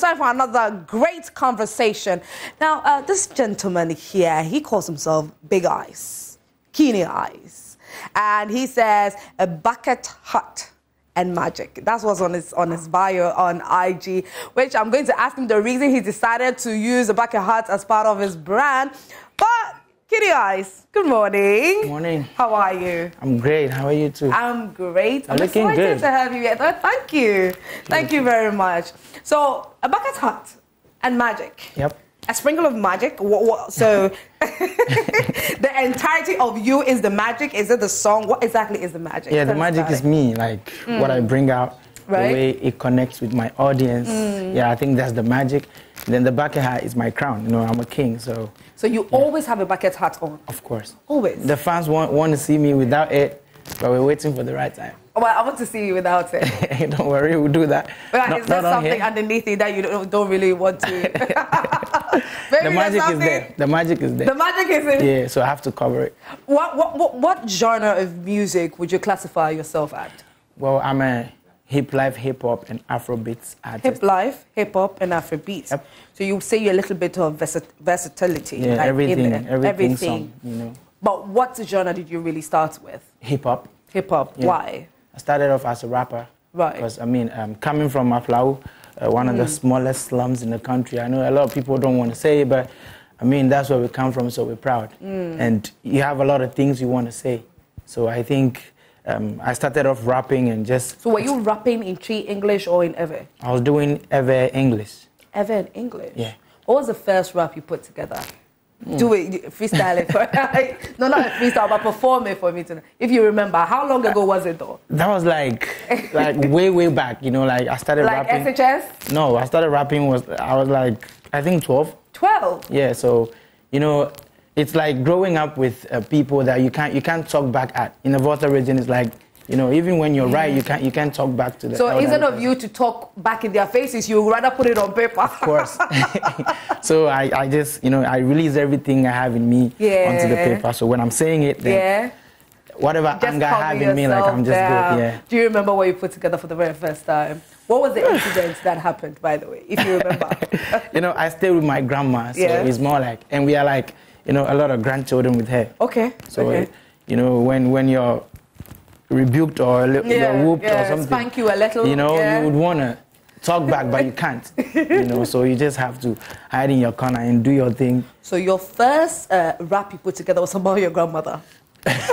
it's time for another great conversation. Now, this gentleman here, he calls himself Big Ice, Keeny Ice. And he says, a bucket hat and magic. That's what's on his bio on IG, which I'm going to ask him the reason he decided to use a bucket hat as part of his brand. But Keeny Ice, good morning. Good morning. How are you? I'm great. How are you too? I'm great. I'm looking excited good. to have you here. Thank you. Thank you very much. So, a bucket hat and magic. Yep. A sprinkle of magic. So, the entirety of you is the magic. Is it the song? What exactly is the magic? Yeah, the magic is me. Like what I bring out, Right. the way it connects with my audience. Yeah, I think that's the magic. Then the bucket hat is my crown. You know, I'm a king, so. So you always have a bucket hat on. Of course. Always. The fans want to see me without it, but we're waiting for the right time. Well, I want to see you without it. Don't worry, we'll do that. But is there something underneath it that you don't really want to? The magic is there. The magic is there. The magic is in. Yeah, so I have to cover it. What genre of music would you classify yourself at? Well, I'm a hip hop and Afrobeats artist. Hip life, hip hop, and Afrobeats. Yep. So you say you're a little bit of versatility. Yeah, like everything. Song, you know. But what genre did you really start with? Hip hop. Hip hop. Yeah. Why? I started off as a rapper. Right. Because, I mean, coming from Aflau, one of the smallest slums in the country, I know a lot of people don't want to say it, but, I mean, that's where we come from, so we're proud. And you have a lot of things you want to say. So I think I started off rapping and just... So were you rapping in Tree English or in Ewe? I was doing Ewe English. Ewe in English? Yeah. What was the first rap you put together? Do it, freestyle it. No, not a freestyle, but perform it for me tonight. If you remember, how long ago was it though? That was like way back, you know, like I started rapping. Like SHS? No, I started rapping, I was like, I think 12. 12? Yeah, so, you know, it's like growing up with people that you can't talk back at. In the Volta region, it's like, you know, even when you're right, you can't talk back to the So elderly instead of person. you to talk back in their faces, you would rather put it on paper. Of course. So I just, you know, I release everything I have in me onto the paper. So when I'm saying it, then whatever anger I have in me, like I'm just good. Yeah. Do you remember what you put together for the very first time? What was the incident that happened, by the way, if you remember? You know, I stayed with my grandma, so it's more like, and we are like, you know, a lot of grandchildren with her. Okay. So, you know, when you're rebuked or you're whooped or something, spank you a little, you know, you would want to talk back, but you can't. You know, so you just have to hide in your corner and do your thing. So your first rap you put together was about your grandmother?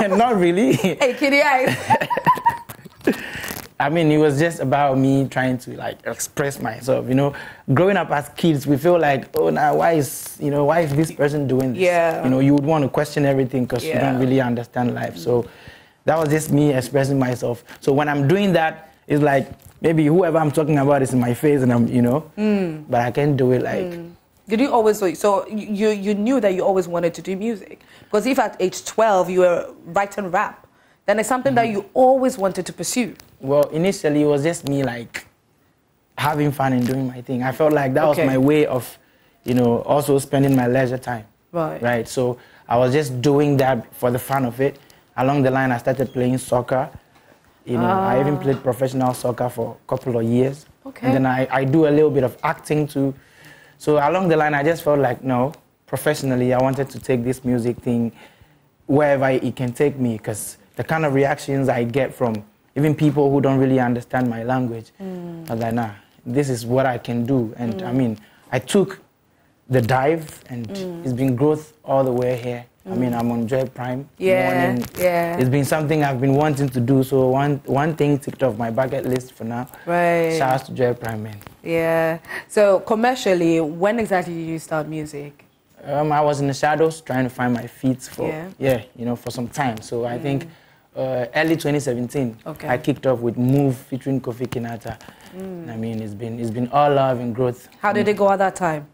Not really. Hey, Keeny Ice. I mean, it was just about me trying to like express myself. You know, growing up as kids, we feel like, oh, now why is this person doing this? Yeah. You know, you would want to question everything because you don't really understand life. So that was just me expressing myself. So when I'm doing that, it's like maybe whoever I'm talking about is in my face, and I'm, you know, but I can't do it like. Did you always, so you knew that you always wanted to do music? Because if at age 12 you were writing rap, then it's something that you always wanted to pursue. Well, initially it was just me like having fun and doing my thing. I felt like that was my way of, you know, also spending my leisure time. Right. Right. So I was just doing that for the fun of it. Along the line, I started playing soccer. You know, I even played professional soccer for a couple of years. Okay. And then I do a little bit of acting too. So along the line, I just felt like, no, professionally, I wanted to take this music thing wherever it can take me, because the kind of reactions I get from even people who don't really understand my language, I was like, nah, this is what I can do. And I mean, I took the dive, and it's been growth all the way here. I mean, I'm on Joy Prime. Morning. It's been something I've been wanting to do. So one thing ticked off my bucket list for now. Right. Shout out to Joy Prime, man. Yeah. So commercially, when exactly did you start music? I was in the shadows trying to find my feet for, you know, for some time. So I think early 2017, I kicked off with Move featuring Kofi Kinata. I mean, it's been all love and growth. How did it go at that time?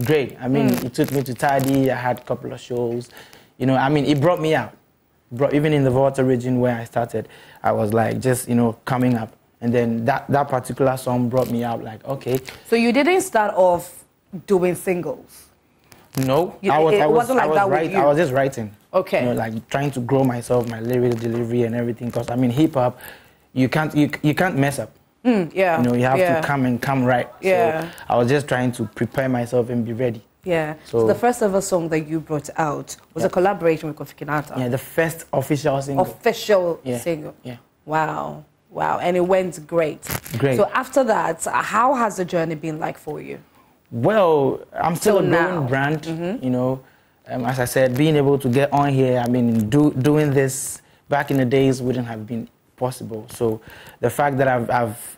Great. I mean, it took me to Tadi. I had a couple of shows. You know, I mean, it brought me out. Even in the Volta region where I started, I was like just, you know, coming up. And then that particular song brought me out like, okay. So you didn't start off doing singles? No, I was just writing. Okay. You know, like trying to grow myself, my lyrical delivery and everything. Because I mean, hip hop, you can't mess up. Yeah. You know, you have to come right. Yeah. So I was just trying to prepare myself and be ready. Yeah. So the first ever song that you brought out was a collaboration with Kofi Kinata. Yeah, the first official single. Single. Yeah. Wow. Wow. And it went great. Great. So after that, how has the journey been like for you? Well, I'm still a growing brand, you know. As I said, being able to get on here, I mean, doing this back in the days wouldn't have been possible. So the fact that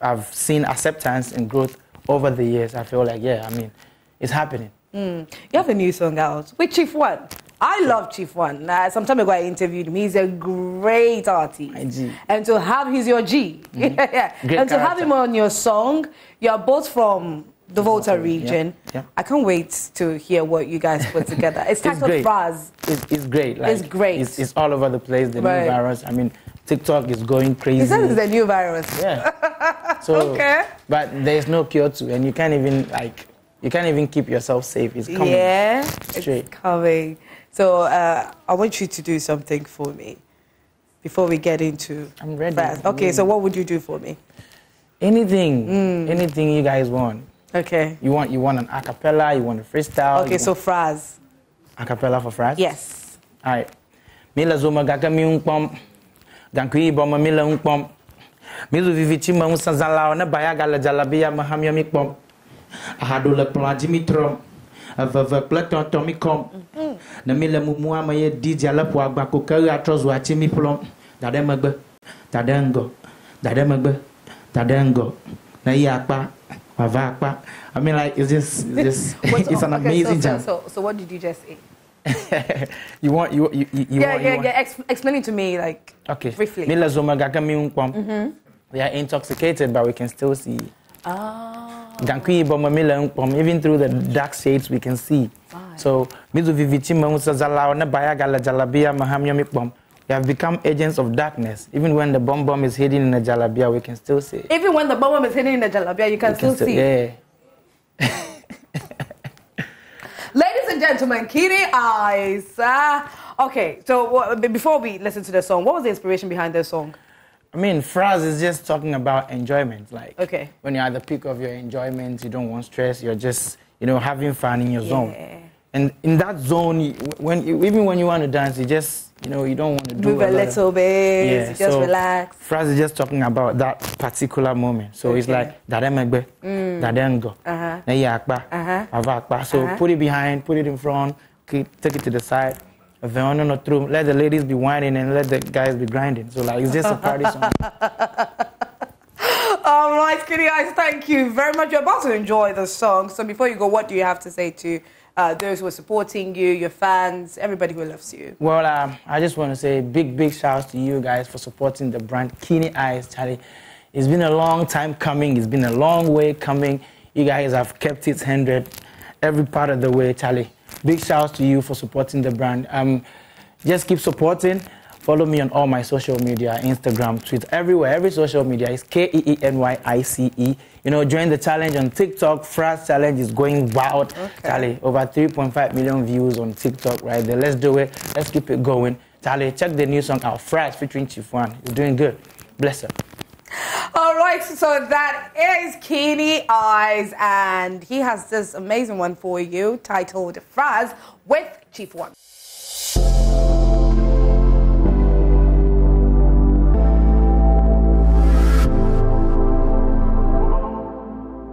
I've seen acceptance and growth over the years, I feel like, yeah, I mean, it's happening. You have a new song out with Chief One. I love Chief One. Some time ago I interviewed him. He's a great artist. And to have, he's your G. Great and to have him on your song, you're both from the Volta region. I can't wait to hear what you guys put together. It's titled Fraz. It's great. Like, it's great. It's all over the place, the new virus. I mean, TikTok is going crazy. He says it's a new virus. Yeah. So, but there's no cure to, and you can't even keep yourself safe. It's coming. Yeah, straight. It's coming. So I want you to do something for me before we get into. I'm ready. Okay, so what would you do for me? Anything, anything you guys want. Okay. You want an acapella? You want a freestyle? Okay, so Fraz. Acapella for Fraz? Yes. All right. Mila zoma gaka mi unpom, gankui boma mila unpom. Mizu vivichi ma unsanzala na baya gala jalabia mahamya mikpom. Ahadole plaji mitrom. Avava platon tomi kom. Na mila mumua ma ye DJ la po agba ko kari atrozo achi mi plom. Dade magbe. Dadengo. Dade magbe. Dadengo. Na yakpa. I mean, like, it's just it's an amazing jam. So what did you just say? Explain it to me, like, briefly. We are intoxicated, but we can still see. Even through the dark shades, we can see. So, we have become agents of darkness. Even when the bomb is hidden in the jalabia, we can still see. Even when the bomb is hidden in the jalabia, you can still see. Yeah. Ladies and gentlemen, Keeny Ice. Okay, so before we listen to the song, what was the inspiration behind the song? I mean, Fraz is just talking about enjoyment. Like, okay, when you're at the peak of your enjoyment, you don't want stress. You're just, you know, having fun in your zone. And in that zone, even when you want to dance, you just, you know, you don't want to move a little bit, just relax. Fraz is just talking about that particular moment. So it's like, dademegbe, dadengo, avakba. So put it behind, put it in front, take it to the side. Let the ladies be whining and let the guys be grinding. So like, it's just a party song. All right, Keeny Ice, thank you very much. You're about to enjoy the song. So before you go, what do you have to say to those who are supporting you, your fans, everybody who loves you? Well, I just want to say big shouts to you guys for supporting the brand Keeny Ice, Charlie. It's been a long time coming. It's been a long way coming. You guys have kept it 100 every part of the way, Charlie. Big shouts to you for supporting the brand. Just keep supporting. Follow me on all my social media, Instagram, Twitter, everywhere. Every social media is KEENYICE. You know, join the challenge on TikTok. Fraz challenge is going wild. Charlie, over 3.5 million views on TikTok right there. Let's do it. Let's keep it going. Charlie, check the new song out, Fraz featuring Chief One. It's doing good. Bless her. All right, so that is Keeny Ice, and he has this amazing one for you titled Fraz with Chief One.